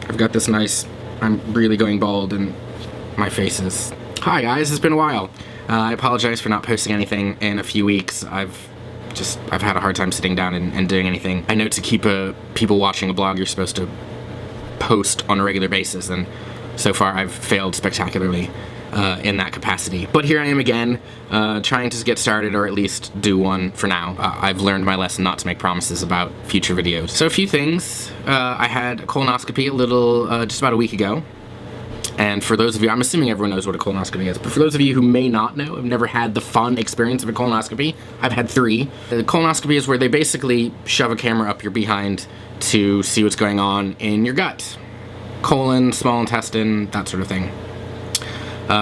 I've got this nice, I'm really going bald and my face is... Hi guys, it's been a while. I apologize for not posting anything in a few weeks. I've had a hard time sitting down and doing anything. I know to keep people watching a blog, you're supposed to post on a regular basis, and so far I've failed spectacularly in that capacity. But here I am again, trying to get started, or at least do one for now. I've learned my lesson not to make promises about future videos. So a few things. I had a colonoscopy just about a week ago. And for those of you, I'm assuming everyone knows what a colonoscopy is, but for those of you who may not know, have never had the fun experience of a colonoscopy, I've had 3. The colonoscopy is where they basically shove a camera up your behind to see what's going on in your gut. Colon, small intestine, that sort of thing.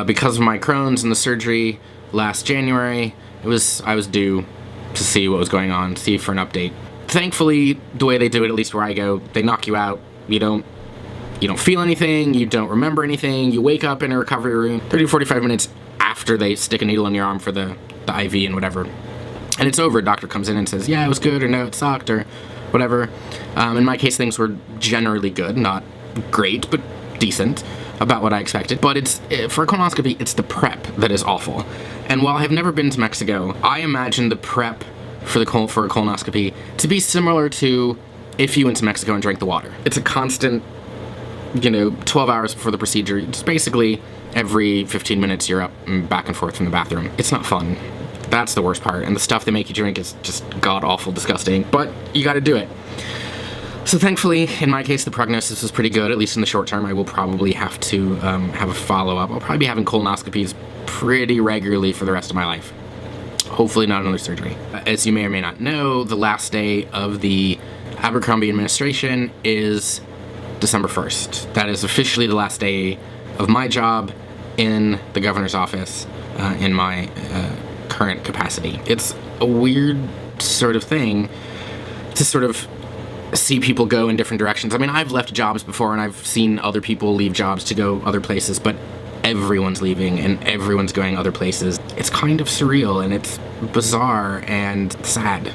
Because of my Crohn's and the surgery last January, I was due to see what was going on, see for an update. Thankfully, the way they do it, at least where I go, they knock you out. You don't feel anything, you don't remember anything, you wake up in a recovery room 30 to 45 minutes after they stick a needle in your arm for the IV and whatever. And it's over. Doctor comes in and says, yeah, it was good, or no, it sucked, or whatever. In my case, things were generally good, not great, but decent, about what I expected. But for a colonoscopy, it's the prep that is awful. And while I've never been to Mexico, I imagine the prep for a colonoscopy to be similar to if you went to Mexico and drank the water. It's a constant, 12 hours before the procedure. It's basically every 15 minutes you're up and back and forth from the bathroom. It's not fun. That's the worst part. And the stuff they make you drink is just god-awful disgusting, but you gotta do it. So thankfully, in my case, the prognosis was pretty good, at least in the short term. I will probably have to have a follow-up. I'll probably be having colonoscopies pretty regularly for the rest of my life. Hopefully not another surgery. As you may or may not know, the last day of the Abercrombie administration is December 1st. That is officially the last day of my job in the governor's office in my current capacity. It's a weird sort of thing to sort of see people go in different directions. I mean, I've left jobs before and I've seen other people leave jobs to go other places, but everyone's leaving and everyone's going other places. It's kind of surreal and it's bizarre and sad.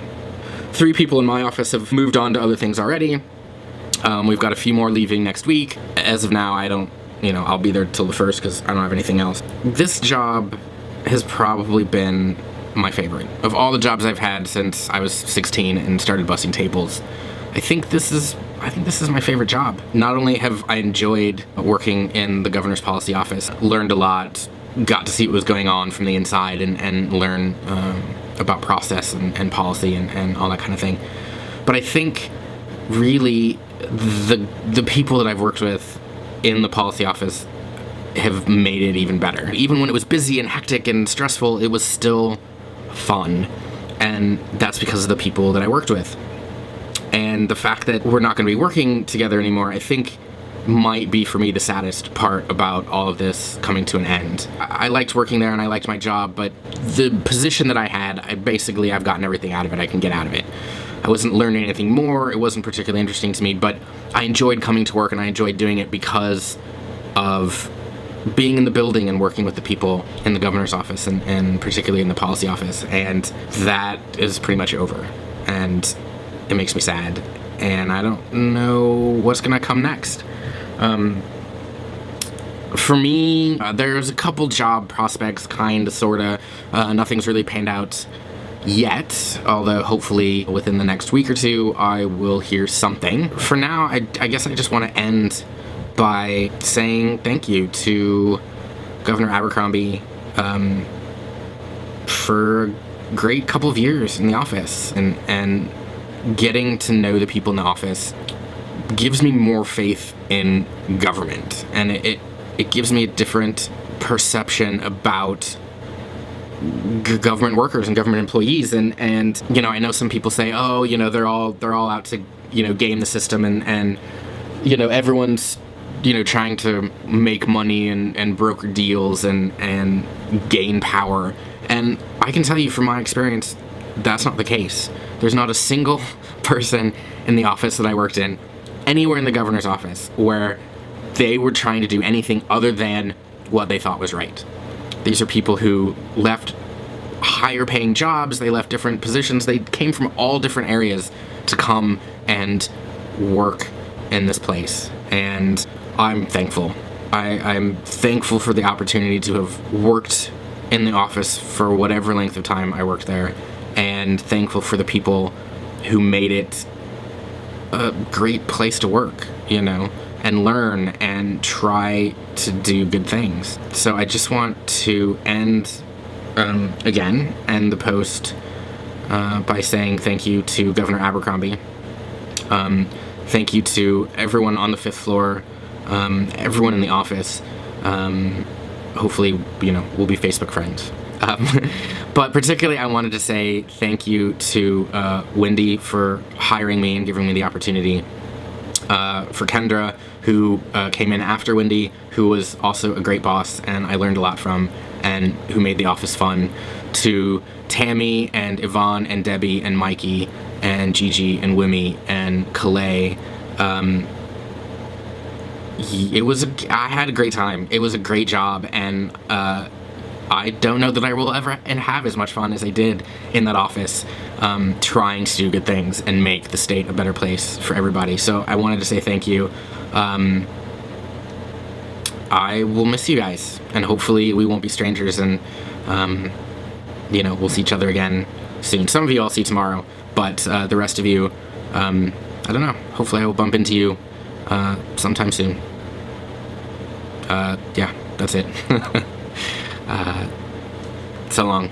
3 people in my office have moved on to other things already. We've got a few more leaving next week. As of now, I'll be there till the 1st because I don't have anything else. This job has probably been my favorite. Of all the jobs I've had since I was 16 and started bussing tables, I think this is my favorite job. Not only have I enjoyed working in the governor's policy office, learned a lot, got to see what was going on from the inside and learn about process and policy and all that kind of thing, but I think really the people that I've worked with in the policy office have made it even better. Even when it was busy and hectic and stressful, it was still fun, and that's because of the people that I worked with. And the fact that we're not going to be working together anymore, I think, might be for me the saddest part about all of this coming to an end. I liked working there and I liked my job, but the position that I had, I've gotten everything out of it I can get out of it. I wasn't learning anything more, it wasn't particularly interesting to me, but I enjoyed coming to work and I enjoyed doing it because of being in the building and working with the people in the governor's office and particularly in the policy office, and that is pretty much over. And it makes me sad, and I don't know what's gonna come next. For me, there's a couple job prospects, kinda, sorta. Nothing's really panned out yet, although hopefully within the next week or 2 I will hear something. For now, I guess I just want to end by saying thank you to Governor Abercrombie for a great couple of years in the office, and getting to know the people in the office gives me more faith in government, and it gives me a different perception about government workers and government employees, and I know some people say, oh, they're all out to game the system, and everyone's trying to make money and broker deals and gain power, and I can tell you from my experience that's not the case. There's not a single person in the office that I worked in, anywhere in the governor's office, where they were trying to do anything other than what they thought was right. These are people who left higher paying jobs, they left different positions, they came from all different areas to come and work in this place, and I'm thankful. I'm thankful for the opportunity to have worked in the office for whatever length of time I worked there, and thankful for the people who made it a great place to work, you know, and learn and try to do good things. So I just want to end the post by saying thank you to Governor Abercrombie. Thank you to everyone on the 5th floor, everyone in the office. Hopefully, you know, we'll be Facebook friends. But particularly, I wanted to say thank you to Wendy for hiring me and giving me the opportunity. For Kendra, who came in after Wendy, who was also a great boss and I learned a lot from, and who made the office fun. To Tammy and Yvonne and Debbie and Mikey and Gigi and Wimmy and Calais. I had a great time. It was a great job, and I don't know that I will ever have as much fun as I did in that office, trying to do good things and make the state a better place for everybody. So I wanted to say thank you. I will miss you guys, and hopefully we won't be strangers, and you know, we'll see each other again soon. Some of you I'll see tomorrow, but the rest of you, I don't know. Hopefully I will bump into you sometime soon. Yeah, that's it. So long.